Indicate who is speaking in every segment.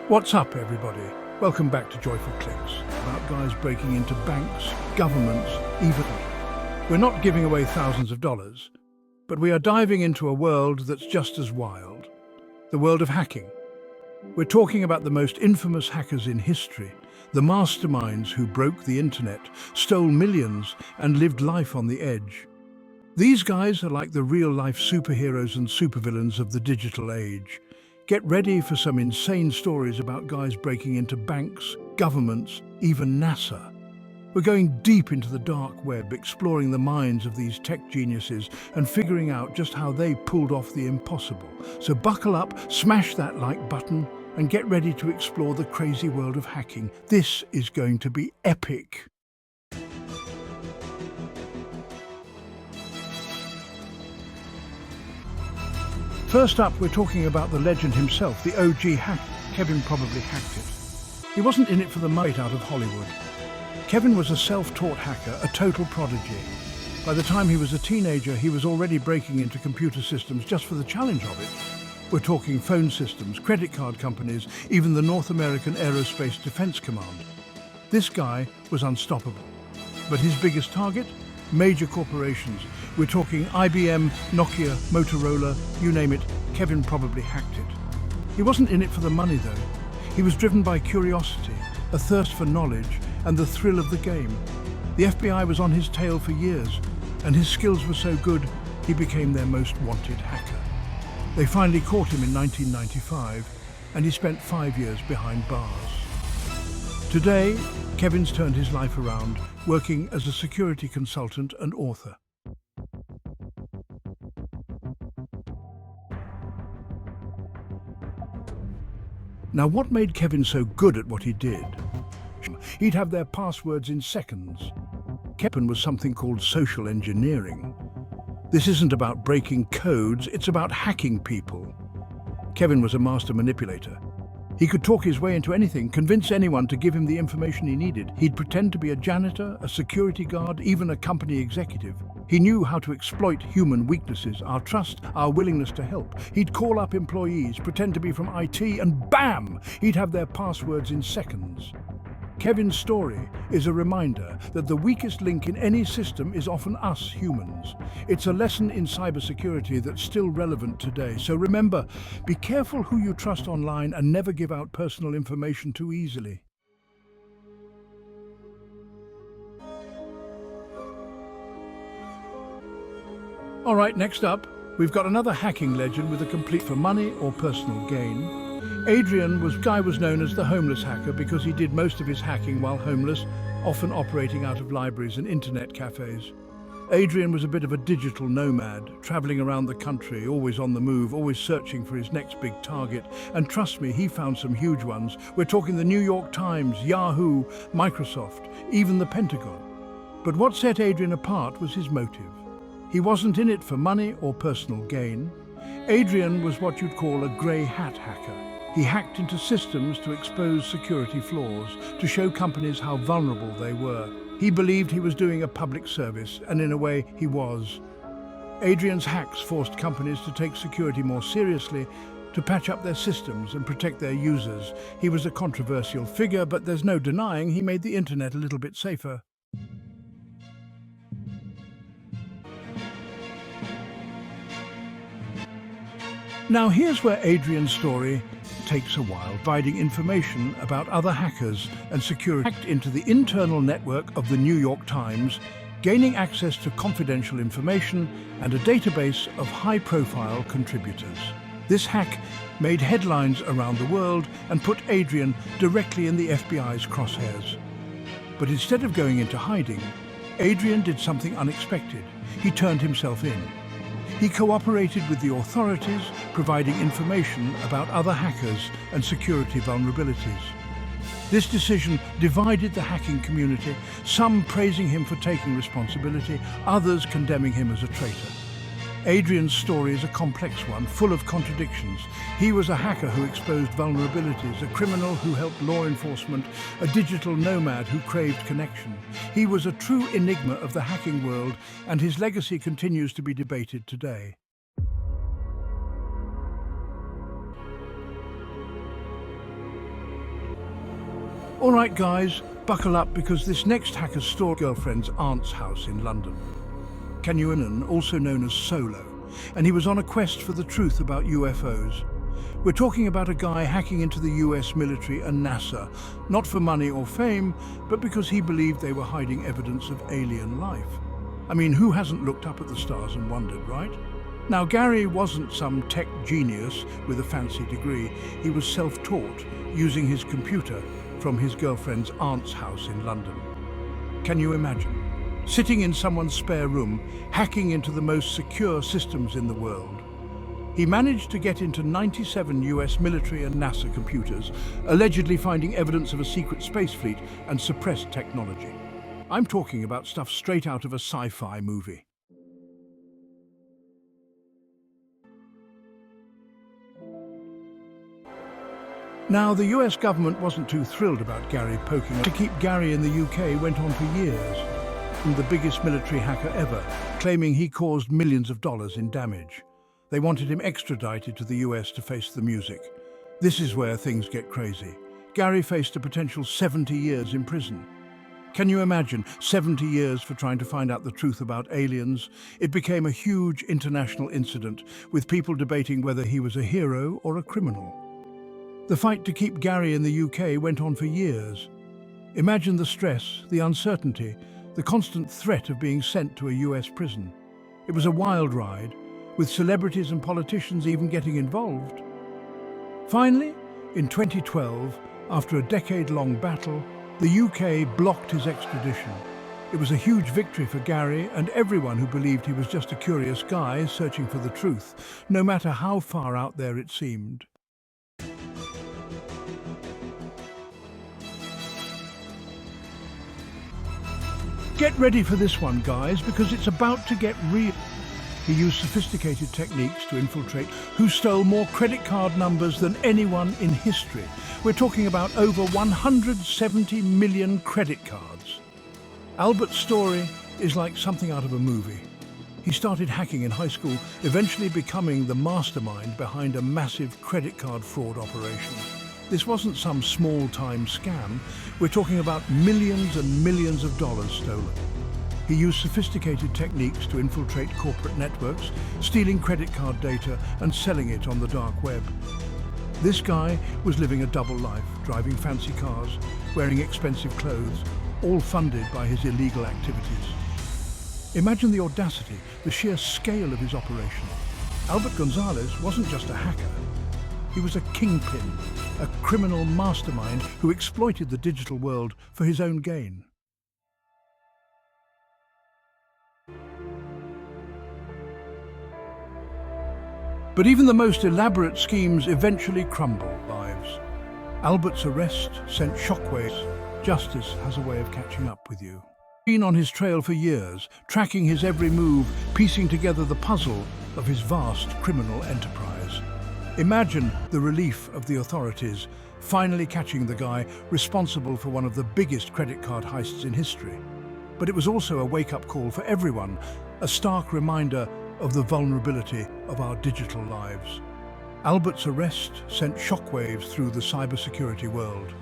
Speaker 1: What's up, everybody? Welcome back to Joyful Clicks, about guys breaking into banks, governments, even... We're not giving away thousands of dollars, but we are diving into a world that's just as wild. The world of hacking. We're talking about the most infamous hackers in history, the masterminds who broke the internet, stole millions, and lived life on the edge. These guys are like the real-life superheroes and supervillains of the digital age. Get ready for some insane stories about guys breaking into banks, governments, even NASA. We're going deep into the dark web, exploring the minds of these tech geniuses and figuring out just how they pulled off the impossible. So buckle up, smash that like button, and get ready to explore the crazy world of hacking. This is going to be epic. First up, we're talking about the legend himself, the OG hacker. Kevin probably hacked it. He wasn't in it for the money out of Hollywood. Kevin was a self-taught hacker, a total prodigy. By the time he was a teenager, he was already breaking into computer systems just for the challenge of it. We're talking phone systems, credit card companies, even the North American Aerospace Defense Command. This guy was unstoppable. But his biggest target? Major corporations. We're talking IBM, Nokia, Motorola, you name it, Kevin probably hacked it. He wasn't in it for the money though. He was driven by curiosity, a thirst for knowledge, and the thrill of the game. The FBI was on his tail for years, and his skills were so good, he became their most wanted hacker. They finally caught him in 1995, and he spent 5 years behind bars. Today, Kevin's turned his life around, working as a security consultant and author. Now, what made Kevin so good at what he did? He'd have their passwords in seconds. Kevin was something called social engineering. This isn't about breaking codes, it's about hacking people. Kevin was a master manipulator. He could talk his way into anything, convince anyone to give him the information he needed. He'd pretend to be a janitor, a security guard, even a company executive. He knew how to exploit human weaknesses, our trust, our willingness to help. He'd call up employees, pretend to be from IT, and bam! He'd have their passwords in seconds. Kevin's story is a reminder that the weakest link in any system is often us humans. It's a lesson in cybersecurity that's still relevant today. So remember, be careful who you trust online and never give out personal information too easily. All right, next up, we've got another hacking legend with a complete for money or personal gain. Adrian was known as the homeless hacker because he did most of his hacking while homeless, often operating out of libraries and internet cafes. Adrian was a bit of a digital nomad, traveling around the country, always on the move, always searching for his next big target. And trust me, he found some huge ones. We're talking the New York Times, Yahoo, Microsoft, even the Pentagon. But what set Adrian apart was his motive. He wasn't in it for money or personal gain. Adrian was what you'd call a grey hat hacker. He hacked into systems to expose security flaws, to show companies how vulnerable they were. He believed he was doing a public service, and in a way, he was. Adrian's hacks forced companies to take security more seriously, to patch up their systems and protect their users. He was a controversial figure, but there's no denying he made the internet a little bit safer. Now here's where Adrian's story takes a while, providing information about other hackers and security. Hacked into the internal network of the New York Times, gaining access to confidential information and a database of high-profile contributors. This hack made headlines around the world and put Adrian directly in the FBI's crosshairs. But instead of going into hiding, Adrian did something unexpected. He turned himself in. He cooperated with the authorities, providing information about other hackers and security vulnerabilities. This decision divided the hacking community, some praising him for taking responsibility, others condemning him as a traitor. Adrian's story is a complex one, full of contradictions. He was a hacker who exposed vulnerabilities, a criminal who helped law enforcement, a digital nomad who craved connection. He was a true enigma of the hacking world, and his legacy continues to be debated today. All right, guys, buckle up because this next hacker stole girlfriend's aunt's house in London. Kingpin, also known as Solo, and he was on a quest for the truth about UFOs. We're talking about a guy hacking into the US military and NASA, not for money or fame, but because he believed they were hiding evidence of alien life. I mean, who hasn't looked up at the stars and wondered, right? Now, Gary wasn't some tech genius with a fancy degree. He was self-taught, using his computer from his girlfriend's aunt's house in London. Can you imagine? Sitting in someone's spare room, hacking into the most secure systems in the world. He managed to get into 97 US military and NASA computers, allegedly finding evidence of a secret space fleet and suppressed technology. I'm talking about stuff straight out of a sci-fi movie. Now, the US government wasn't too thrilled about Gary poking. To keep Gary in the UK went on for years, from the biggest military hacker ever, claiming he caused millions of dollars in damage. They wanted him extradited to the US to face the music. This is where things get crazy. Gary faced a potential 70 years in prison. Can you imagine 70 years for trying to find out the truth about aliens? It became a huge international incident, with people debating whether he was a hero or a criminal. The fight to keep Gary in the UK went on for years. Imagine the stress, the uncertainty, the constant threat of being sent to a US prison. It was a wild ride, with celebrities and politicians even getting involved. Finally, in 2012, after a decade-long battle, the UK blocked his extradition. It was a huge victory for Gary and everyone who believed he was just a curious guy searching for the truth, no matter how far out there it seemed. Get ready for this one, guys, because it's about to get real. He used sophisticated techniques to infiltrate who stole more credit card numbers than anyone in history. We're talking about over 170 million credit cards. Albert's story is like something out of a movie. He started hacking in high school, eventually becoming the mastermind behind a massive credit card fraud operation. This wasn't some small-time scam. We're talking about millions and millions of dollars stolen. He used sophisticated techniques to infiltrate corporate networks, stealing credit card data and selling it on the dark web. This guy was living a double life, driving fancy cars, wearing expensive clothes, all funded by his illegal activities. Imagine the audacity, the sheer scale of his operation. Albert Gonzalez wasn't just a hacker. He was a kingpin, a criminal mastermind who exploited the digital world for his own gain. But even the most elaborate schemes eventually crumble, lives. Albert's arrest sent shockwaves. Justice has a way of catching up with you. Been on his trail for years, tracking his every move, piecing together the puzzle of his vast criminal enterprise. Imagine the relief of the authorities finally catching the guy responsible for one of the biggest credit card heists in history. But it was also a wake-up call for everyone, a stark reminder of the vulnerability of our digital lives. Albert's arrest sent shockwaves through the cybersecurity world.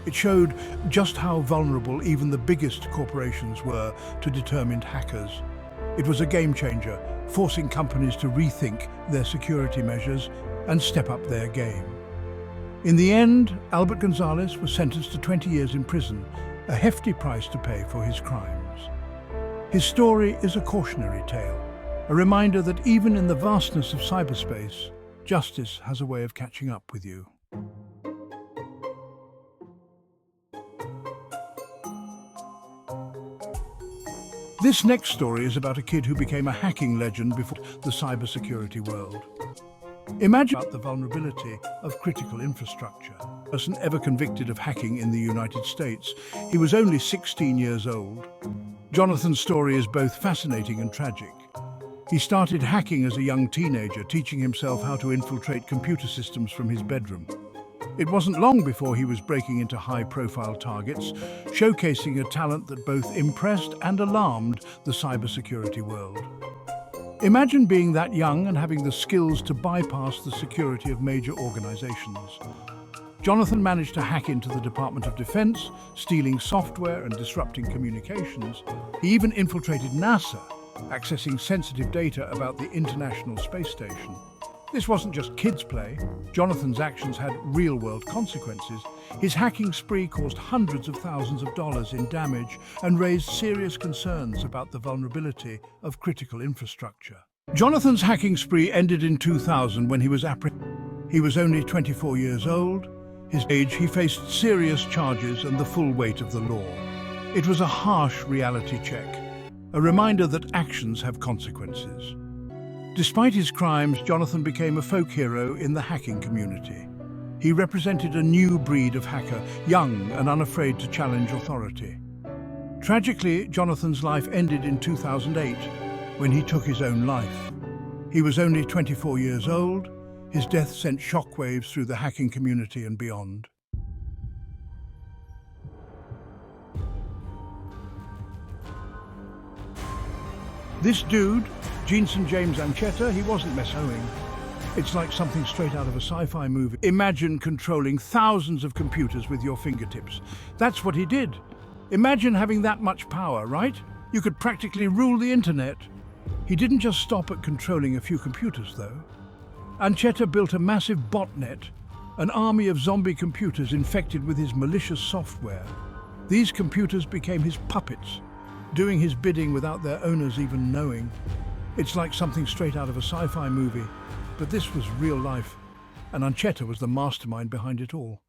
Speaker 1: It showed just how vulnerable even the biggest corporations were to determined hackers. It was a game changer, forcing companies to rethink their security measures and step up their game. In the end, Albert Gonzalez was sentenced to 20 years in prison, a hefty price to pay for his crimes. His story is a cautionary tale, a reminder that even in the vastness of cyberspace, justice has a way of catching up with you. This next story is about a kid who became a hacking legend before the cybersecurity world. Imagine the vulnerability of critical infrastructure. A person ever convicted of hacking in the United States. He was only 16 years old. Jonathan's story is both fascinating and tragic. He started hacking as a young teenager, teaching himself how to infiltrate computer systems from his bedroom. It wasn't long before he was breaking into high-profile targets, showcasing a talent that both impressed and alarmed the cybersecurity world. Imagine being that young and having the skills to bypass the security of major organizations. Jonathan managed to hack into the Department of Defense, stealing software and disrupting communications. He even infiltrated NASA, accessing sensitive data about the International Space Station. This wasn't just kids' play. Jonathan's actions had real-world consequences. His hacking spree caused hundreds of thousands of dollars in damage and raised serious concerns about the vulnerability of critical infrastructure. Jonathan's hacking spree ended in 2000 when he was apprehended. He was only 24 years old. His age, he faced serious charges and the full weight of the law. It was a harsh reality check, a reminder that actions have consequences. Despite his crimes, Jonathan became a folk hero in the hacking community. He represented a new breed of hacker, young and unafraid to challenge authority. Tragically, Jonathan's life ended in 2008 when he took his own life. He was only 24 years old. His death sent shockwaves through the hacking community and beyond. This dude, Jensen James Ancheta, he wasn't messing. It's like something straight out of a sci-fi movie. Imagine controlling thousands of computers with your fingertips. That's what he did. Imagine having that much power, right? You could practically rule the internet. He didn't just stop at controlling a few computers, though. Ancheta built a massive botnet, an army of zombie computers infected with his malicious software. These computers became his puppets, doing his bidding without their owners even knowing. It's like something straight out of a sci-fi movie, but this was real life, and Ancheta was the mastermind behind it all.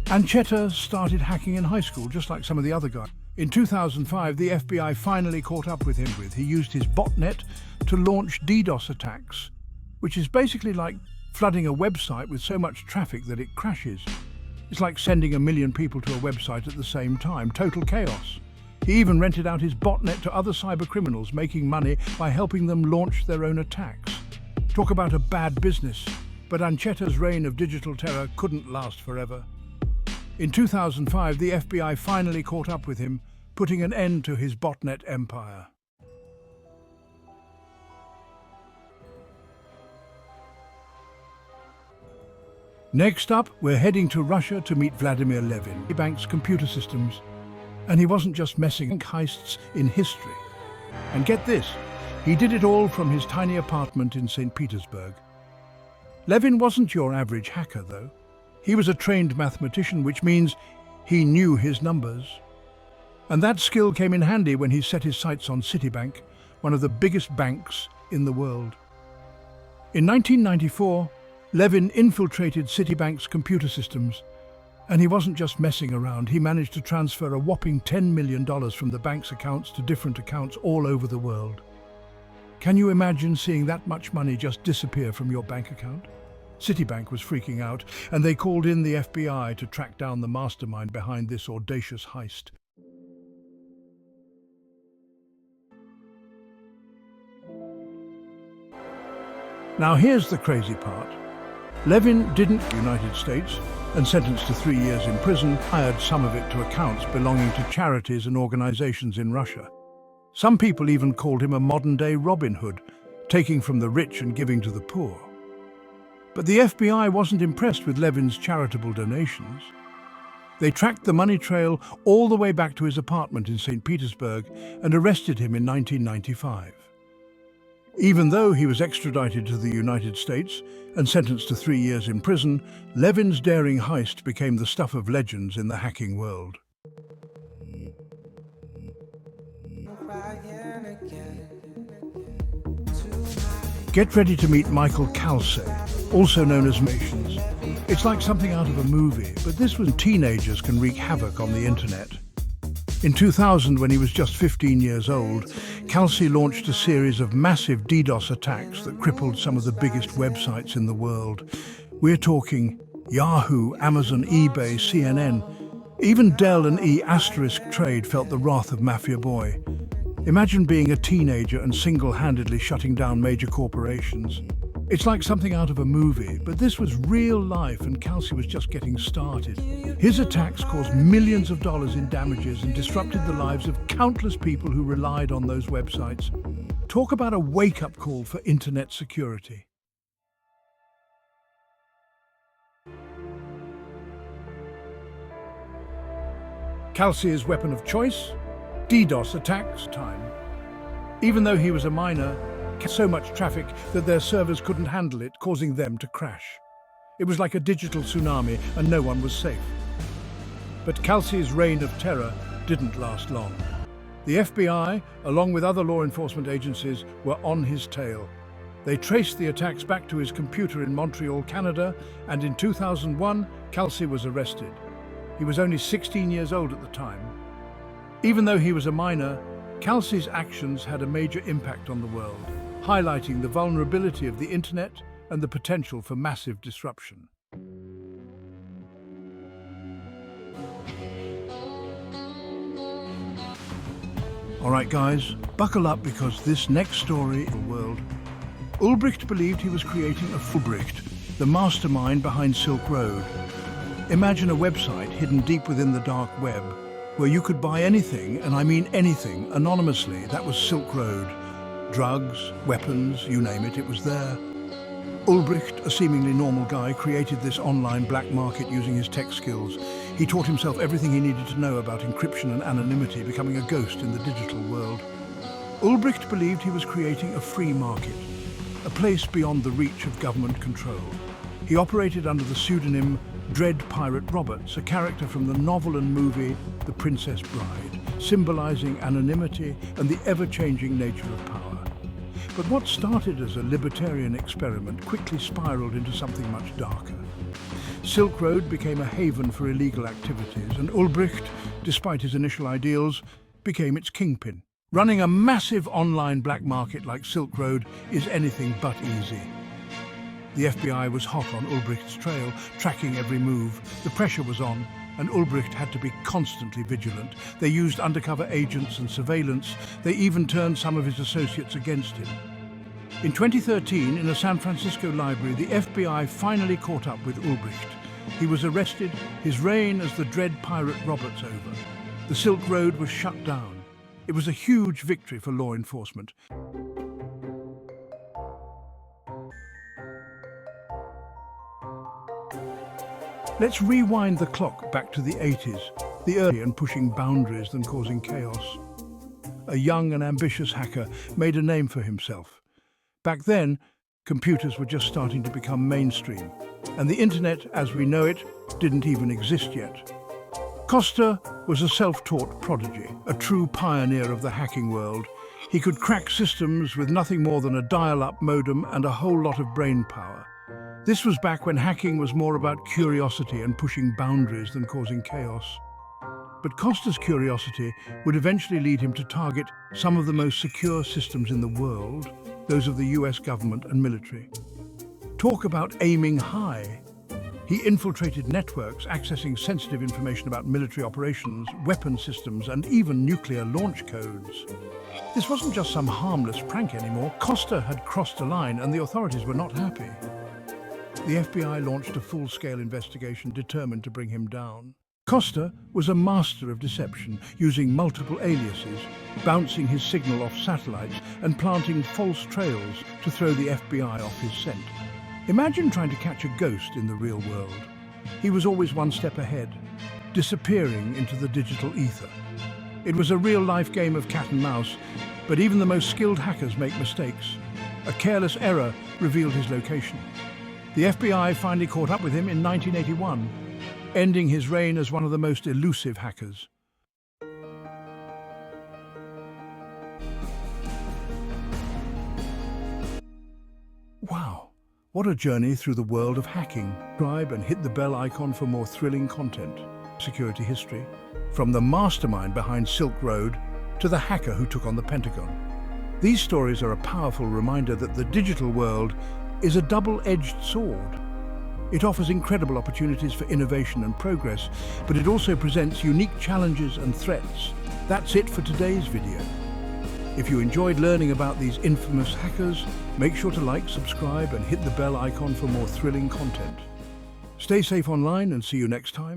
Speaker 1: Ancheta started hacking in high school, just like some of the other guys. In 2005, the FBI finally caught up with him. He used his botnet to launch DDoS attacks, which is basically like flooding a website with so much traffic that it crashes. It's like sending 1 million people to a website at the same time. Total chaos. He even rented out his botnet to other cybercriminals, making money by helping them launch their own attacks. Talk about a bad business. But Ancheta's reign of digital terror couldn't last forever. In 2005, the FBI finally caught up with him, putting an end to his botnet empire. Next up, we're heading to Russia to meet Vladimir Levin. He banks computer systems, and he wasn't just messing with heists in history. And get this, he did it all from his tiny apartment in St. Petersburg. Levin wasn't your average hacker, though. He was a trained mathematician, which means he knew his numbers. And that skill came in handy when he set his sights on Citibank, one of the biggest banks in the world. In 1994, Levin infiltrated Citibank's computer systems, and he wasn't just messing around. He managed to transfer a whopping $10 million from the bank's accounts to different accounts all over the world. Can you imagine seeing that much money just disappear from your bank account? Citibank was freaking out, and they called in the FBI to track down the mastermind behind this audacious heist. Now here's the crazy part. Levin didn't United States and sentenced to 3 years in prison, hired some of it to accounts belonging to charities and organizations in Russia. Some people even called him a modern-day Robin Hood, taking from the rich and giving to the poor. But the FBI wasn't impressed with Levin's charitable donations. They tracked the money trail all the way back to his apartment in St. Petersburg and arrested him in 1995. Even though he was extradited to the United States and sentenced to 3 years in prison, Levin's daring heist became the stuff of legends in the hacking world. Get ready to meet Michael Kalse, also known as Mations. It's like something out of a movie, but this was teenagers can wreak havoc on the internet. In 2000, when he was just 15 years old, Kalse launched a series of massive DDoS attacks that crippled some of the biggest websites in the world. We're talking Yahoo, Amazon, eBay, CNN. Even Dell and E*Trade felt the wrath of MaFiaboy. Imagine being a teenager and single-handedly shutting down major corporations. It's like something out of a movie, but this was real life and Kalse was just getting started. His attacks caused millions of dollars in damages and disrupted the lives of countless people who relied on those websites. Talk about a wake-up call for internet security. Kelsey's weapon of choice? DDoS attacks time. Even though he was a miner, so much traffic that their servers couldn't handle it, causing them to crash. It was like a digital tsunami and no one was safe. But Kelsey's reign of terror didn't last long. The FBI, along with other law enforcement agencies, were on his tail. They traced the attacks back to his computer in Montreal, Canada, and in 2001, Kelsey was arrested. He was only 16 years old at the time. Even though he was a minor, Kelsey's actions had a major impact on the world, highlighting the vulnerability of the internet and the potential for massive disruption. All right, guys, buckle up because this next story in the world. Ulbricht believed he was creating a Ulbricht, the mastermind behind Silk Road. Imagine a website hidden deep within the dark web, where you could buy anything, and I mean anything, anonymously. That was Silk Road. Drugs, weapons, you name it, it was there. Ulbricht, a seemingly normal guy, created this online black market using his tech skills. He taught himself everything he needed to know about encryption and anonymity, becoming a ghost in the digital world. Ulbricht believed he was creating a free market, a place beyond the reach of government control. He operated under the pseudonym Dread Pirate Roberts, a character from the novel and movie The Princess Bride, symbolizing anonymity and the ever-changing nature of power. But what started as a libertarian experiment quickly spiraled into something much darker. Silk Road became a haven for illegal activities, and Ulbricht, despite his initial ideals, became its kingpin. Running a massive online black market like Silk Road is anything but easy. The FBI was hot on Ulbricht's trail, tracking every move. The pressure was on, and Ulbricht had to be constantly vigilant. They used undercover agents and surveillance. They even turned some of his associates against him. In 2013, in a San Francisco library, the FBI finally caught up with Ulbricht. He was arrested, his reign as the Dread Pirate Roberts over. The Silk Road was shut down. It was a huge victory for law enforcement. Let's rewind the clock back to the 80s, the early and pushing boundaries than causing chaos. A young and ambitious hacker made a name for himself. Back then, computers were just starting to become mainstream, and the internet, as we know it, didn't even exist yet. Kosta was a self-taught prodigy, a true pioneer of the hacking world. He could crack systems with nothing more than a dial-up modem and a whole lot of brain power. This was back when hacking was more about curiosity and pushing boundaries than causing chaos. But Kosta's curiosity would eventually lead him to target some of the most secure systems in the world, those of the US government and military. Talk about aiming high. He infiltrated networks, accessing sensitive information about military operations, weapon systems, and even nuclear launch codes. This wasn't just some harmless prank anymore. Kosta had crossed a line, and the authorities were not happy. The FBI launched a full-scale investigation determined to bring him down. Kosta was a master of deception, using multiple aliases, bouncing his signal off satellites and planting false trails to throw the FBI off his scent. Imagine trying to catch a ghost in the real world. He was always one step ahead, disappearing into the digital ether. It was a real-life game of cat and mouse, but even the most skilled hackers make mistakes. A careless error revealed his location. The FBI finally caught up with him in 1981, ending his reign as one of the most elusive hackers. Wow, what a journey through the world of hacking. Subscribe and hit the bell icon for more thrilling content. Security history, from the mastermind behind Silk Road to the hacker who took on the Pentagon. These stories are a powerful reminder that the digital world is a double-edged sword. It offers incredible opportunities for innovation and progress, but it also presents unique challenges and threats. That's it for today's video. If you enjoyed learning about these infamous hackers, make sure to like, subscribe, and hit the bell icon for more thrilling content. Stay safe online and see you next time.